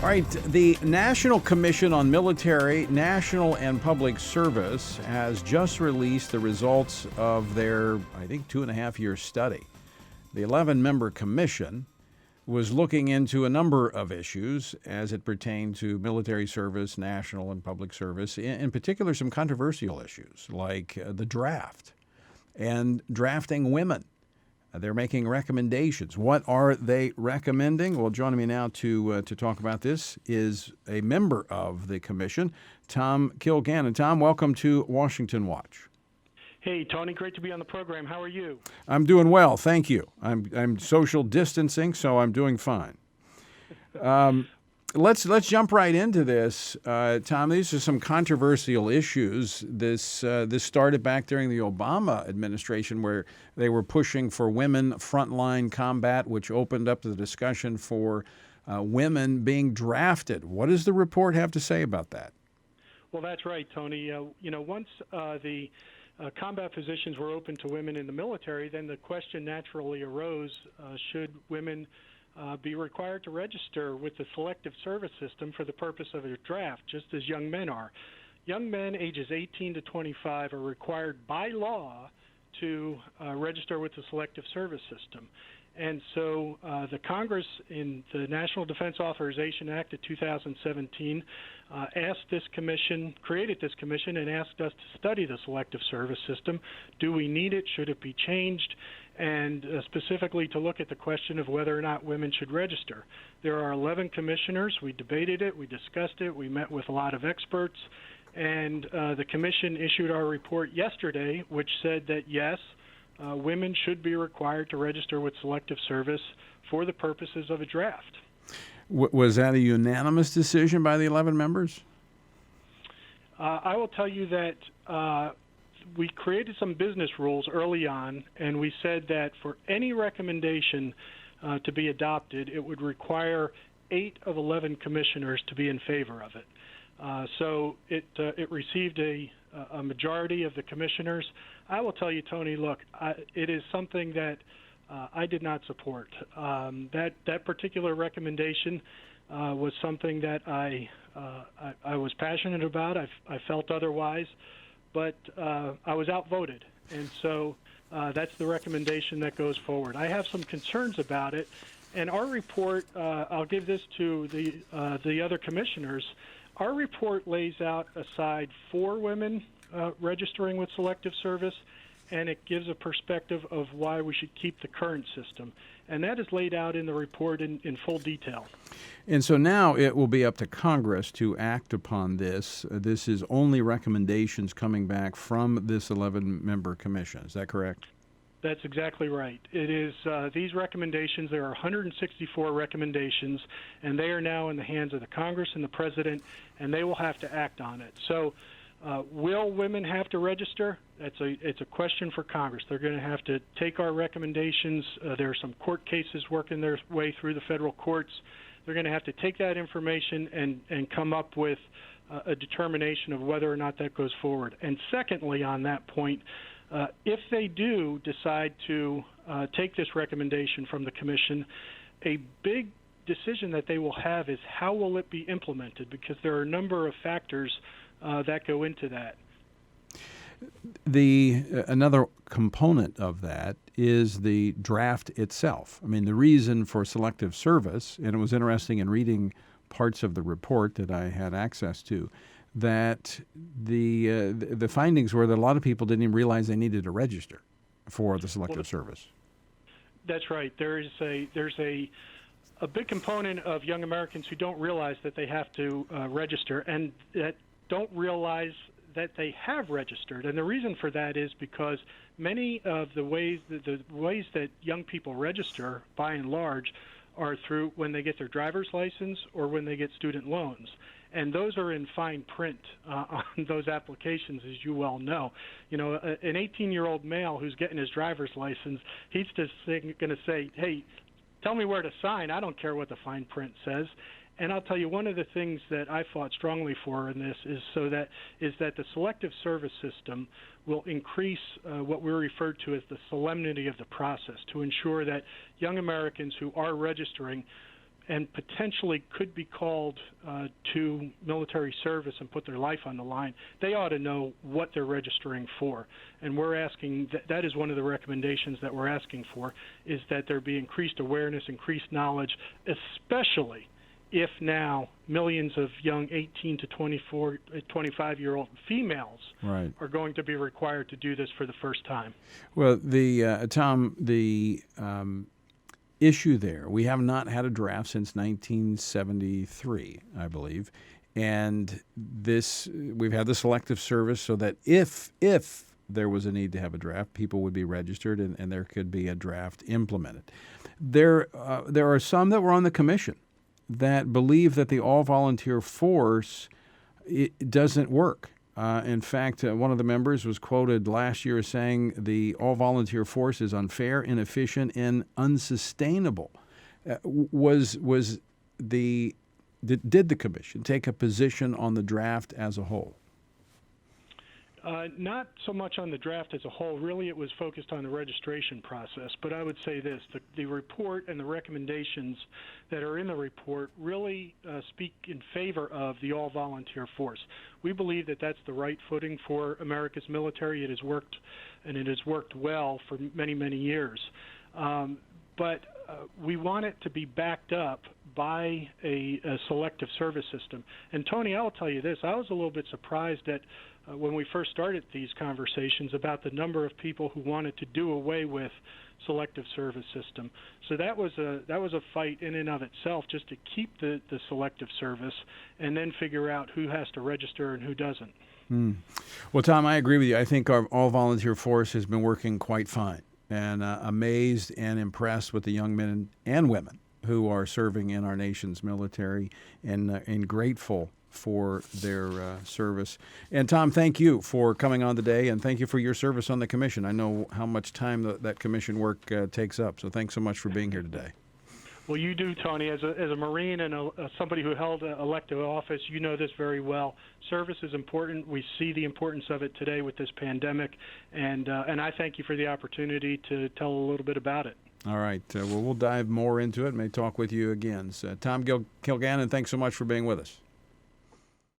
All right, the National Commission on Military, National, and Public Service has just released the results of their, I think, 2.5-year study. The 11-member commission was looking into a number of issues as it pertained to military service, national, and public service, in particular some controversial issues like the draft and drafting women. They're making recommendations. What are they recommending? Well, joining me now to talk about this is a member of the commission, Tom Kilgannon. Tom, welcome to Washington Watch. Hey, Tony, great to be on the program. How are you? I'm doing well, thank you. I'm social distancing, so I'm doing fine. Let's jump right into this, Tom. These are some controversial issues. This started back during the Obama administration, where they were pushing for women frontline combat, which opened up the discussion for women being drafted. What does the report have to say about that? Well, that's right, Tony. Once the combat positions were open to women in the military, then the question naturally arose: should women be required to register with the selective service system for the purpose of a draft, just as young men are? Young men ages 18 to 25 are required by law to register with the selective service system. And so the Congress, in the National Defense Authorization Act of 2017, created this commission and asked us to study the selective service system. Do we need it? Should it be changed? And specifically to look at the question of whether or not women should register. There are 11 commissioners. We debated it. We discussed it. We met with a lot of experts. And the commission issued our report yesterday, which said that, yes, women should be required to register with selective service for the purposes of a draft. Was that a unanimous decision by the 11 members? I will tell you that we created some business rules early on, and we said that for any recommendation to be adopted, it would require 8 of 11 commissioners to be in favor of it. So it received a majority of the commissioners. I will tell you, Tony, look, it is something that I did not support. That particular recommendation was something that I was passionate about. I felt otherwise, but I was outvoted, and so that's the recommendation that goes forward. I have some concerns about it, and our report, I'll give this to the other commissioners. Our report lays out a side for women registering with selective service, and it gives a perspective of why we should keep the current system. And that is laid out in the report in full detail. And so now it will be up to Congress to act upon this. This is only recommendations coming back from this 11-member commission. Is that correct? That's exactly right. It is these recommendations. There are 164 recommendations, and they are now in the hands of the Congress and the President, and they will have to act on it. So will women have to register? It's a question for Congress. They're going to have to take our recommendations. There are some court cases working their way through the federal courts. They're going to have to take that information and come up with a determination of whether or not that goes forward. And secondly, on that point, if they do decide to take this recommendation from the commission, a big decision that they will have is how will it be implemented, because there are a number of factors that go into that. Another component of that is the draft itself. I mean, the reason for selective service, and it was interesting in reading parts of the report that I had access to, that the findings were that a lot of people didn't even realize they needed to register for the selective service. That's right. There's a big component of young Americans who don't realize that they have to register, and that don't realize that they have registered. And the reason for that is because many of the ways that young people register, by and large, are through when they get their driver's license or when they get student loans. And those are in fine print on those applications, as you well know. You know, an 18-year-old male who's getting his driver's license, he's just going to say, hey, tell me where to sign. I don't care what the fine print says. And I'll tell you, one of the things that I fought strongly for in this is that the selective service system will increase what we refer to as the solemnity of the process, to ensure that young Americans who are registering and potentially could be called to military service and put their life on the line, they ought to know what they're registering for. And we're asking, that is one of the recommendations that we're asking for, is that there be increased awareness, increased knowledge, especially if now millions of young 18 to 25-year-old females are going to be required to do this for the first time. Well, Tom, the issue there, we have not had a draft since 1973, I believe, and we've had the selective service so that if there was a need to have a draft, people would be registered and there could be a draft implemented. There are some that were on the commission that believe that the all-volunteer force doesn't work. In fact, one of the members was quoted last year as saying the all-volunteer force is unfair, inefficient, and unsustainable. Did the commission take a position on the draft as a whole? Not so much on the draft as a whole. Really, it was focused on the registration process. But I would say this, the report and the recommendations that are in the report really speak in favor of the all-volunteer force. We believe that that's the right footing for America's military. It has worked, and it has worked well for many, many years. But we want it to be backed up by a selective service system. And, Tony, I will tell you this. I was a little bit surprised that when we first started these conversations about the number of people who wanted to do away with selective service system. So that was a fight in and of itself, just to keep the selective service and then figure out who has to register and who doesn't. Well, Tom, I agree with you. I think our all-volunteer force has been working quite fine, and amazed and impressed with the young men and women who are serving in our nation's military, and grateful for their service. And Tom, thank you for coming on today, and thank you for your service on the commission. I know how much time that commission work takes up, so thanks so much for being here today. Well, you do, Tony. As a Marine and somebody who held elective office, you know this very well. Service is important. We see the importance of it today with this pandemic, and I thank you for the opportunity to tell a little bit about it. All right. Well, we'll dive more into it. May talk with you again. So, Tom Kilgannon, thanks so much for being with us.